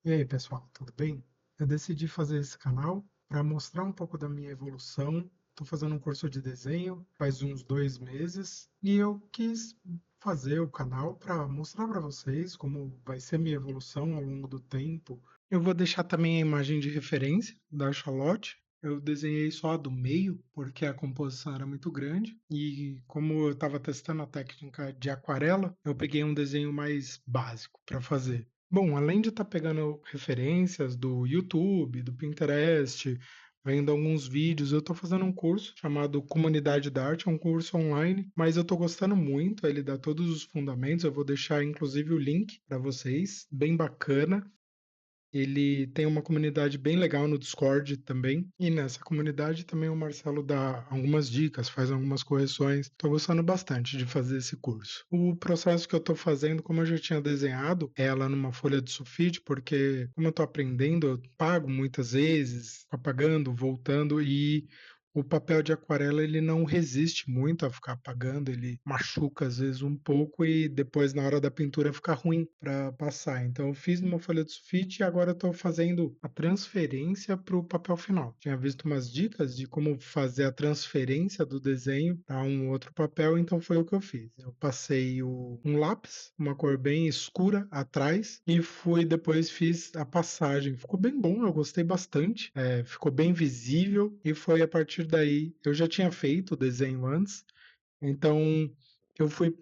E aí, pessoal, tudo bem? Eu decidi fazer esse canal para mostrar um pouco da minha evolução. Estou fazendo um curso de desenho faz uns 2 meses e eu quis fazer o canal para mostrar para vocês como vai ser minha evolução ao longo do tempo. Eu vou deixar também a imagem de referência da Charlotte. Eu desenhei só a do meio porque a composição era muito grande e como eu estava testando a técnica de aquarela, eu peguei um desenho mais básico para fazer. Bom, além de estar pegando referências do YouTube, do Pinterest, vendo alguns vídeos, eu estou fazendo um curso chamado Comunidade da Arte, é um curso online, mas eu estou gostando muito, ele dá todos os fundamentos, eu vou deixar inclusive o link para vocês, bem bacana. Ele tem uma comunidade bem legal no Discord também. E nessa comunidade também o Marcelo dá algumas dicas, faz algumas correções. Estou gostando bastante de fazer esse curso. O processo que eu estou fazendo, como eu já tinha desenhado ela numa folha de sulfite, porque como eu estou aprendendo, eu pago muitas vezes, apagando, voltando e o papel de aquarela ele não resiste muito a ficar apagando, ele machuca às vezes um pouco e depois na hora da pintura fica ruim para passar. Então eu fiz numa folha de sulfite e agora estou fazendo a transferência para o papel final. Tinha visto umas dicas de como fazer a transferência do desenho para um outro papel, então foi o que eu fiz. Eu passei um lápis, uma cor bem escura atrás e fui depois fiz a passagem. Ficou bem bom, eu gostei bastante. Ficou bem visível e foi a partir daí. Eu já tinha feito o desenho antes, então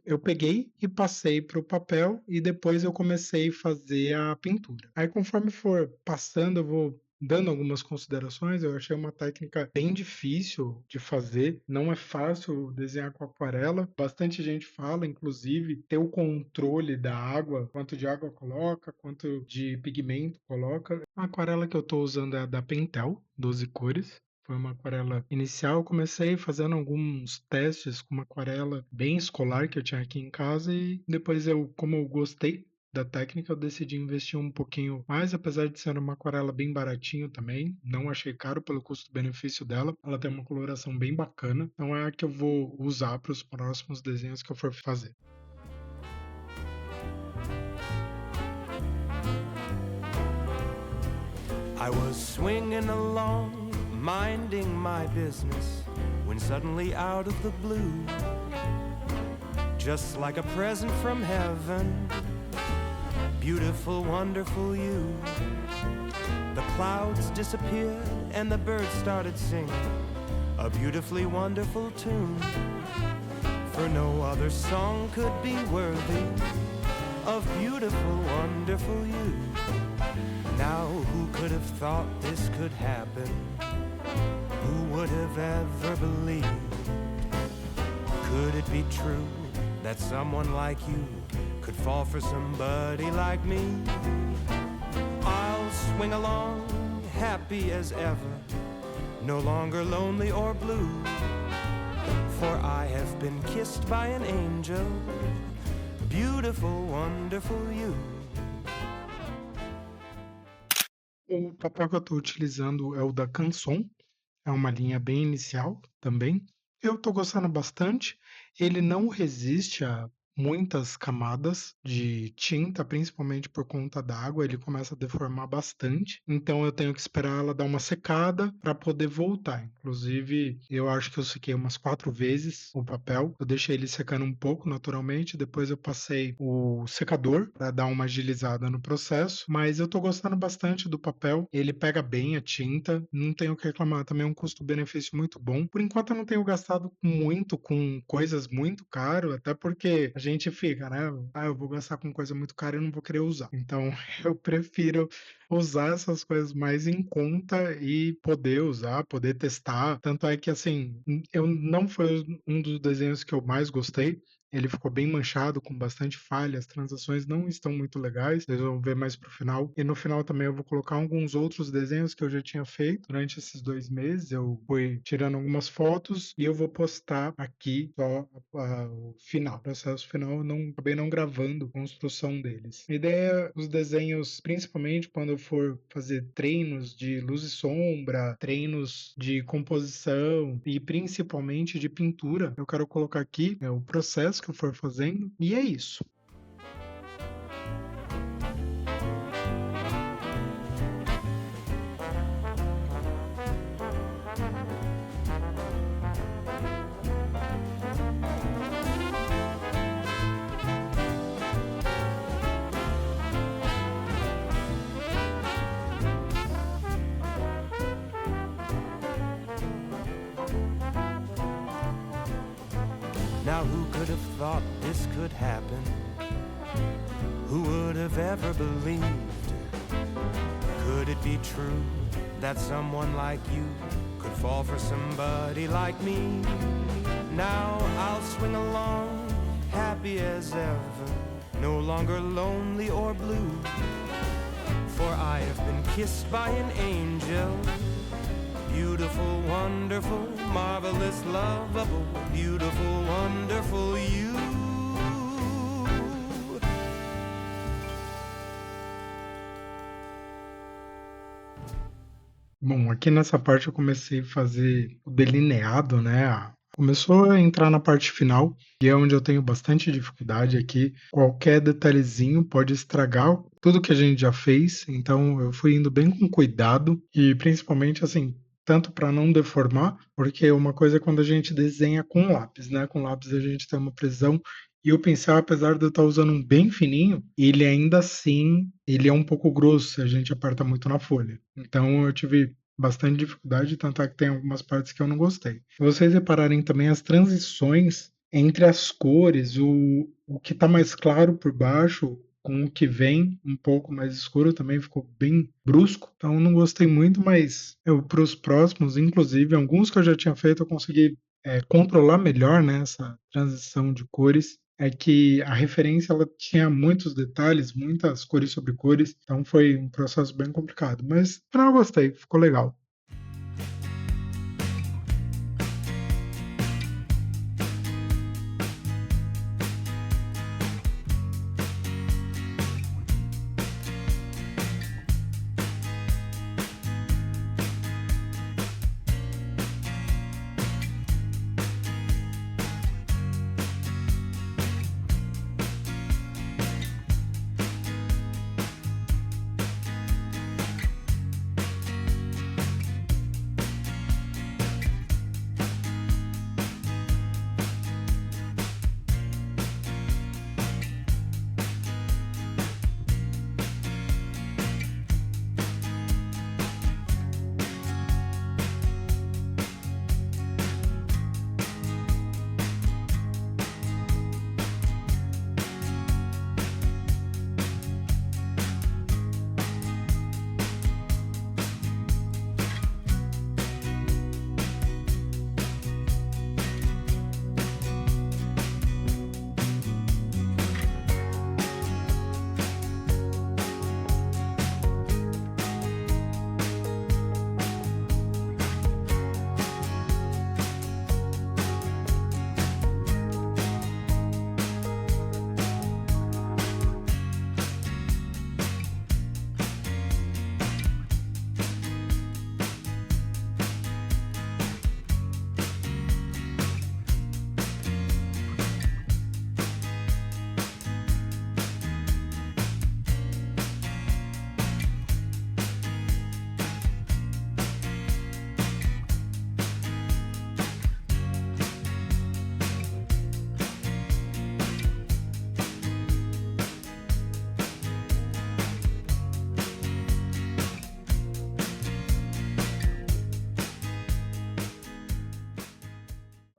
eu peguei e passei para o papel e depois eu comecei a fazer a pintura. Aí conforme for passando, eu vou dando algumas considerações. Eu achei uma técnica bem difícil de fazer, não é fácil desenhar com aquarela. Bastante gente fala, inclusive, ter o controle da água, quanto de água coloca, quanto de pigmento coloca. A aquarela que eu estou usando é a da Pentel, 12 cores. Foi uma aquarela inicial. Eu comecei fazendo alguns testes com uma aquarela bem escolar que eu tinha aqui em casa e depois como eu gostei da técnica, eu decidi investir um pouquinho mais, apesar de ser uma aquarela bem baratinho também. Não achei caro pelo custo-benefício dela. Ela tem uma coloração bem bacana. Então é a que eu vou usar para os próximos desenhos que eu for fazer. I was swinging along, minding my business, when suddenly out of the blue, just like a present from heaven, beautiful, wonderful you, the clouds disappeared and the birds started singing a beautifully wonderful tune, for no other song could be worthy of beautiful, wonderful you. Now who could have thought this could happen? Who would have ever believed? Could it be true that someone like you could fall for somebody like me? I'll swing along, happy as ever, no longer lonely or blue, for I have been kissed by an angel, beautiful, wonderful you. O papel que eu estou utilizando é o da Canson, é uma linha bem inicial também. Eu estou gostando bastante. Ele não resiste a muitas camadas de tinta, principalmente por conta da água, ele começa a deformar bastante. Então eu tenho que esperar ela dar uma secada para poder voltar. Inclusive, eu acho que eu sequei umas 4 vezes o papel. Eu deixei ele secando um pouco naturalmente, depois eu passei o secador para dar uma agilizada no processo, mas eu estou gostando bastante do papel. Ele pega bem a tinta, não tenho o que reclamar, também é um custo-benefício muito bom. Por enquanto eu não tenho gastado muito com coisas muito caras, até porque a gente fica, né? Ah, eu vou gastar com coisa muito cara e eu não vou querer usar. Então eu prefiro usar essas coisas mais em conta e poder usar, poder testar. Tanto é que assim, eu não foi um dos desenhos que eu mais gostei. Ele ficou bem manchado, com bastante falha, as transações não estão muito legais, vocês vão ver mais pro final. E no final também eu vou colocar alguns outros desenhos que eu já tinha feito durante esses 2 meses. Eu fui tirando algumas fotos e eu vou postar aqui só o final. O processo final eu acabei não gravando a construção deles. A ideia, os desenhos, principalmente quando eu for fazer treinos de luz e sombra, treinos de composição e principalmente de pintura, eu quero colocar aqui o processo que eu for fazendo, e é isso. Now who could have thought this could happen? Who would have ever believed? Could it be true that someone like you could fall for somebody like me? Now I'll swing along, happy as ever, no longer lonely or blue. For I have been kissed by an angel. Beautiful, wonderful, marvelous, lovable, beautiful, wonderful you. Bom, aqui nessa parte eu comecei a fazer o delineado, né? Começou a entrar na parte final, e é onde eu tenho bastante dificuldade aqui. Qualquer detalhezinho pode estragar tudo que a gente já fez, então eu fui indo bem com cuidado e principalmente assim, tanto para não deformar, porque uma coisa é quando a gente desenha com lápis, né? Com lápis a gente tem uma precisão e o pincel, apesar de eu estar usando um bem fininho, ele ainda assim, ele é um pouco grosso se a gente aperta muito na folha. Então eu tive bastante dificuldade, tanto é que tem algumas partes que eu não gostei. Se vocês repararem também as transições entre as cores, o que está mais claro por baixo com o que vem um pouco mais escuro também ficou bem brusco, então eu não gostei muito, mas para os próximos, inclusive alguns que eu já tinha feito, eu consegui controlar melhor, né, essa transição de cores. É que a referência ela tinha muitos detalhes, muitas cores sobre cores, então foi um processo bem complicado, mas no final eu gostei, ficou legal.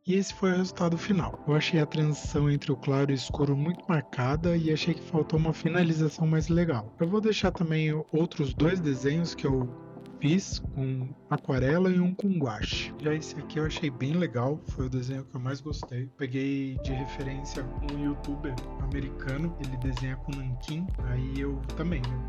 E esse foi o resultado final. Eu achei a transição entre o claro e o escuro muito marcada e achei que faltou uma finalização mais legal. Eu vou deixar também outros 2 desenhos que eu fiz com aquarela e um com guache. Já esse aqui eu achei bem legal, foi o desenho que eu mais gostei. Peguei de referência um youtuber americano, ele desenha com nanquim, aí eu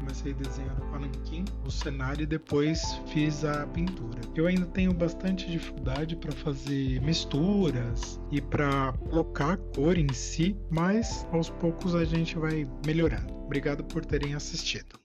comecei desenhando com a nanquim, o cenário e depois fiz a pintura. Eu ainda tenho bastante dificuldade para fazer misturas e para colocar a cor em si, mas aos poucos a gente vai melhorando. Obrigado por terem assistido.